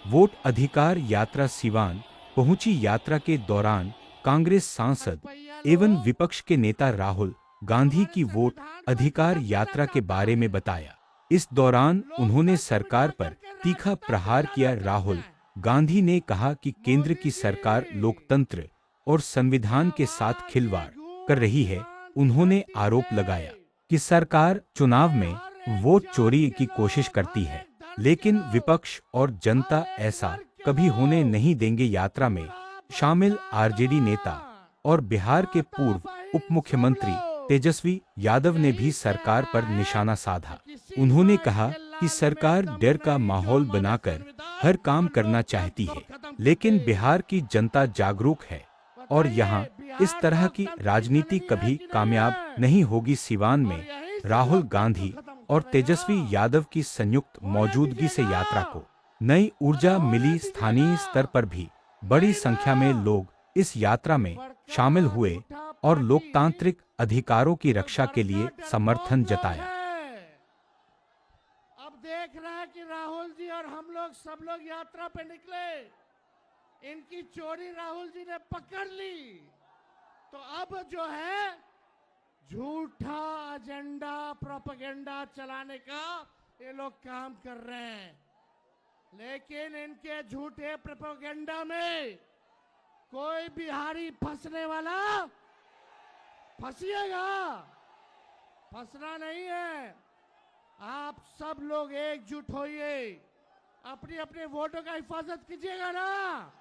Vote अधिकार यात्रा सिवान पहुंची। यात्रा के दौरान कांग्रेस सांसद एवं विपक्ष के नेता राहुल गांधी की वोट अधिकार यात्रा के बारे में बताया। इस दौरान उन्होंने सरकार पर तीखा प्रहार किया। राहुल गांधी ने कहा कि केंद्र की सरकार लोकतंत्र और संविधान के साथ खिलवाड़ कर रही है। उन्होंने आरोप लगाया कि सरकार चुनाव में वोट चोरी की कोशिश करती है, लेकिन विपक्ष और जनता ऐसा कभी होने नहीं देंगे। यात्रा में शामिल आरजेडी नेता और बिहार के पूर्व उप मुख्यमंत्री तेजस्वी यादव ने भी सरकार पर निशाना साधा। उन्होंने कहा कि सरकार डर का माहौल बनाकर हर काम करना चाहती है, लेकिन बिहार की जनता जागरूक है और यहाँ इस तरह की राजनीति कभी कामयाब नहीं होगी। सिवान में राहुल गांधी और तेजस्वी यादव की संयुक्त मौजूदगी से यात्रा को नई ऊर्जा मिली। स्थानीय स्तर पर भी बड़ी संख्या में लोग इस यात्रा में शामिल हुए और लोकतांत्रिक अधिकारों की रक्षा के लिए समर्थन जताया। अब देख रहा है कि राहुल जी और हम लोग सब लोग यात्रा पे निकले, इनकी चोरी राहुल जी ने पकड़ ली। तो अब जो है झूठा एजेंडा प्रोपेगेंडा चलाने का ये लोग काम कर रहे हैं, लेकिन इनके झूठे प्रोपेगेंडा में कोई बिहारी फंसने वाला फंसिएगा, फंसना नहीं है। आप सब लोग एकजुट होइए, अपनी अपने वोटों का हिफाजत कीजिएगा ना।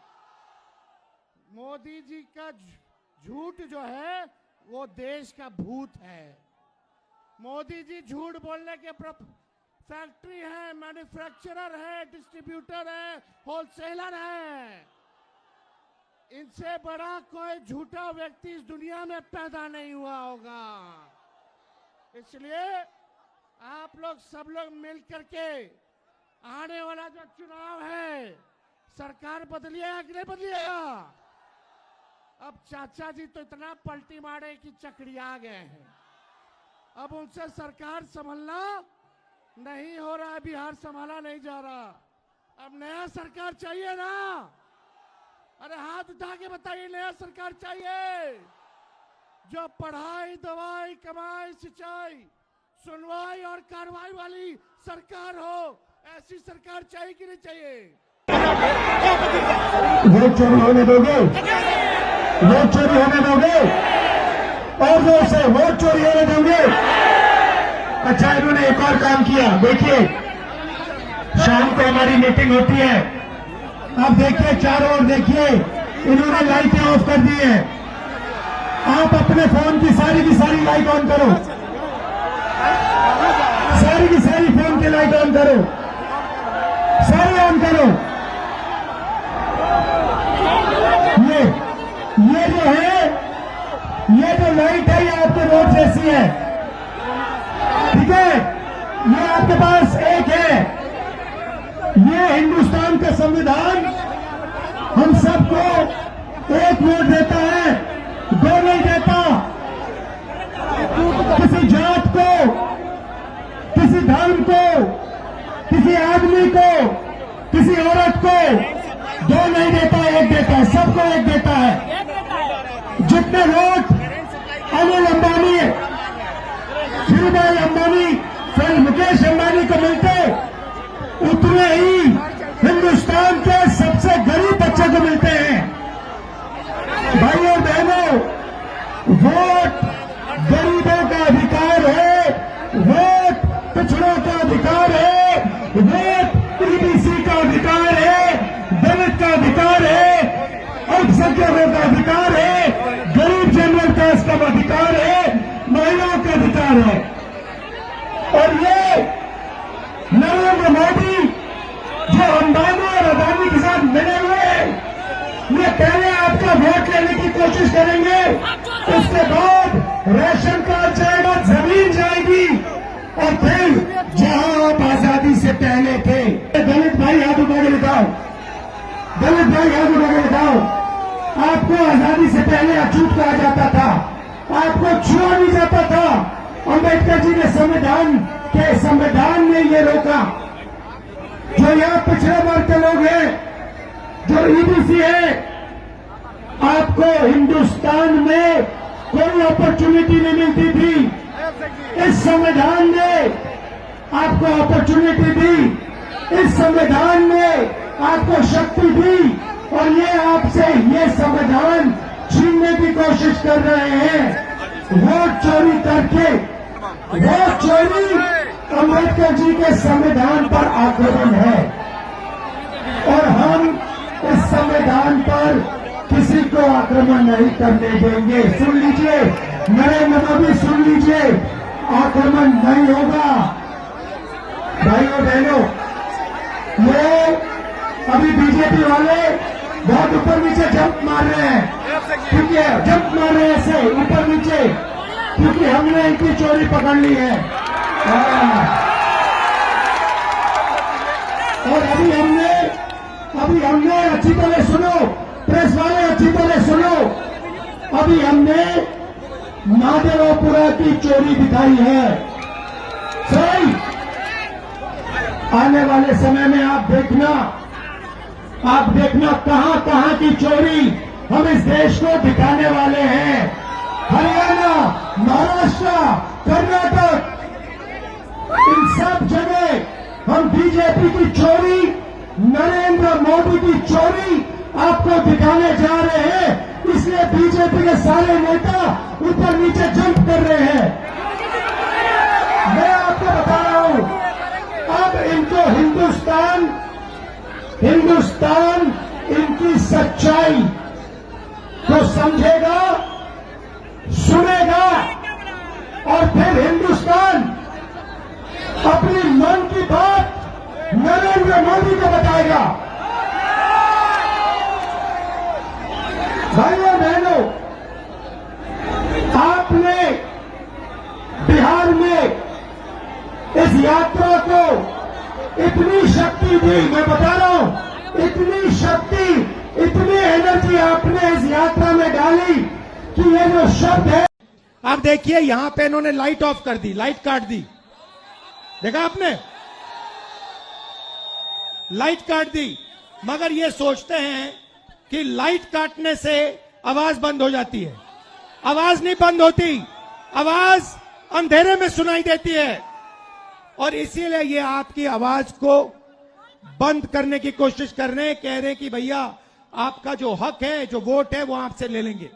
मोदी जी का झूठ जो है वो देश का भूत है। मोदी जी झूठ बोलने के फैक्ट्री है, मैन्युफैक्चरर है, डिस्ट्रीब्यूटर है, होलसेलर है। इनसे बड़ा कोई झूठा व्यक्ति इस दुनिया में पैदा नहीं हुआ होगा। इसलिए आप लोग सब लोग मिल करके आने वाला जो चुनाव है, सरकार बदलिएगा कि नहीं बदलिएगा। अब चाचा जी तो इतना पलटी मारे कि चकरिया गए हैं। अब उनसे सरकार संभलना नहीं हो रहा है, बिहार संभाला नहीं जा रहा। अब नया सरकार चाहिए ना। अरे हाथ उठा के बताइए, नया सरकार चाहिए जो पढ़ाई, दवाई, कमाई, सिंचाई, सुनवाई और कार्रवाई वाली सरकार हो। ऐसी सरकार चाहिए कि नहीं चाहिए। वोट चोरी होने दोगे? वोट चोरी होने दोगे? और जोर से वोट चोरी होने दोगे? अच्छा, इन्होंने एक और काम किया। देखिए, शाम को हमारी मीटिंग होती है। अब देखिए चारों ओर देखिए, इन्होंने लाइटें ऑफ कर दी है। आप अपने फोन की सारी लाइट ऑन करो, सारी की सारी फोन की लाइट ऑन करो, सारी ऑन करो। ये जो है, ये जो लाइट है, ये आपके वोट जैसी है, ठीक है। ये आपके पास एक है। ये हिंदुस्तान का संविधान हम सबको एक वोट देता है, दो नहीं देता। किसी जात को, किसी धर्म को, किसी आदमी को, किसी औरत को दो नहीं देता, एक देता है, सबको एक देता है। जितने वोट अनिल अंबानी, धीरूभाई अंबानी, फिर मुकेश अंबानी को मिलते, उतने ही हिंदुस्तान के सबसे गरीब बच्चे को मिलते हैं। भाइयों और बहनों, वोट गरीबों का अधिकार है, वोट पिछड़ों का अधिकार है, वोट ईबीसी का अधिकार है, दलित का अधिकार है, अल्पसंख्यकों का अधिकार है, गरीब जनरल कास्ट का अधिकार है, महिलाओं का अधिकार है। और ये नरेंद्र मोदी जो अंबानी और अदानी के साथ मिले हुए, ये पहले आपका वोट लेने की कोशिश करेंगे, उसके बाद राशन कार्ड जाएगा, जमीन जाएगी, और फिर जहां आप आजादी से पहले थे। दलित भाई हाथ उठा के दिखाओ, दलित भाई हाथ उठा के दिखाओ। आपको आजादी से पहले अछूत कहा जाता था, आपको छुआ नहीं जाता था। अम्बेडकर जी ने संविधान ने ये रोका। जो यहाँ पिछड़े वर्ग के लोग हैं, और ईबीसी है। आपको हिंदुस्तान में कोई अपॉर्चुनिटी नहीं मिलती थी, इस संविधान ने आपको अपॉर्चुनिटी दी, इस संविधान ने आपको शक्ति दी, और ये आपसे ये संविधान छीनने की कोशिश कर रहे हैं। वोट चोरी करके, वोट चोरी अम्बेडकर जी के संविधान पर आक्रमण है, और हम इस संविधान पर किसी को आक्रमण नहीं करने देंगे। सुन लीजिए, नरेंद्र मोदी सुन लीजिए, आक्रमण नहीं होगा। भाइयों बहनों, ये अभी बीजेपी वाले बहुत ऊपर नीचे जंप मार रहे हैं, ठीक है, जंप मार रहे हैं ऐसे ऊपर नीचे, क्योंकि हमने इनकी चोरी पकड़ ली है। और अभी हमने अच्छी तरह सुनो, प्रेस वाले अच्छी तरह सुनो, अभी हमने माधवपुरा की चोरी दिखाई है। सही, आने वाले समय में आप देखना कहां कहां की चोरी हम इस देश को दिखाने वाले हैं। हरियाणा, महाराष्ट्र, कर्नाटक, इन सब जगह हम बीजेपी की चोरी, नरेंद्र मोदी की चोरी आपको दिखाने जा रहे हैं। इसलिए बीजेपी के सारे नेता ऊपर नीचे जंप कर रहे हैं। मैं आपको बता रहा हूं, अब इनको हिंदुस्तान इनकी सच्चाई को समझेगा, सुनेगा, और फिर हिंदुस्तान अपनी मन की बात नरेंद्र मोदी को बताएगा। भाइयों बहनों, आपने बिहार में इस यात्रा को इतनी शक्ति दी, मैं बता रहा हूं, इतनी शक्ति, इतनी एनर्जी आपने इस यात्रा में डाली कि ये जो शब्द है, आप देखिए यहां पे इन्होंने लाइट ऑफ कर दी, लाइट काट दी, देखा आपने, लाइट काट दी। मगर ये सोचते हैं कि लाइट काटने से आवाज बंद हो जाती है। आवाज नहीं बंद होती, आवाज अंधेरे में सुनाई देती है, और इसीलिए ये आपकी आवाज को बंद करने की कोशिश कर रहे हैं। कह रहे हैं कि भैया आपका जो हक है, जो वोट है, वो आपसे ले लेंगे।